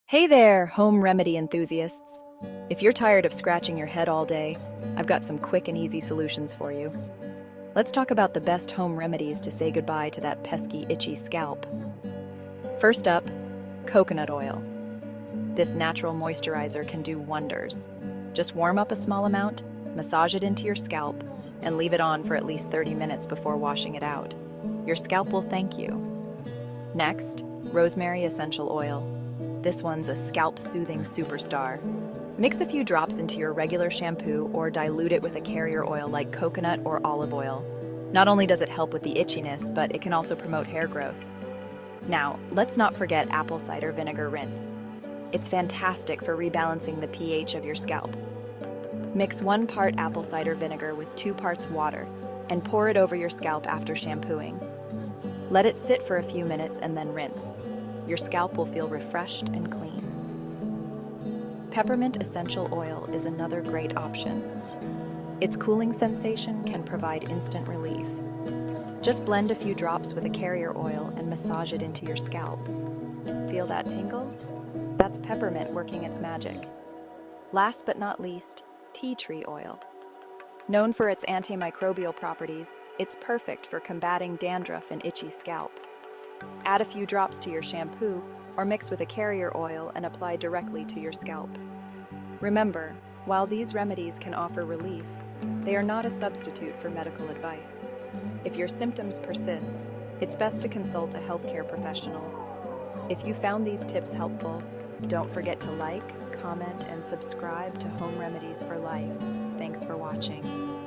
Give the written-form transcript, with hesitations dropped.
Hey there, home remedy enthusiasts. If you're tired of scratching your head all day, I've got some quick and easy solutions for you. Let's talk about the best home remedies to say goodbye to that pesky, itchy scalp. First up, coconut oil. This natural moisturizer can do wonders. Just warm up a small amount, massage it into your scalp, and leave it on for at least 30 minutes before washing it out. Your scalp will thank you. Next, rosemary essential oil. This one's a scalp soothing superstar. Mix a few drops into your regular shampoo or dilute it with a carrier oil like coconut or olive oil. Not only does it help with the itchiness, but it can also promote hair growth. Now, let's not forget apple cider vinegar rinse. It's fantastic for rebalancing the pH of your scalp. Mix 1 part apple cider vinegar with 2 parts water and pour it over your scalp after shampooing. Let it sit for a few minutes and then rinse. Your scalp will feel refreshed and clean. Peppermint essential oil is another great option. Its cooling sensation can provide instant relief. Just blend a few drops with a carrier oil and massage it into your scalp. Feel that tingle? That's peppermint working its magic. Last but not least, tea tree oil. Known for its antimicrobial properties, it's perfect for combating dandruff and itchy scalp. Add a few drops to your shampoo or mix with a carrier oil and apply directly to your scalp. Remember, while these remedies can offer relief, they are not a substitute for medical advice. If your symptoms persist, it's best to consult a healthcare professional. If you found these tips helpful, don't forget to like, comment, and subscribe to Home Remedies for Life. Thanks for watching.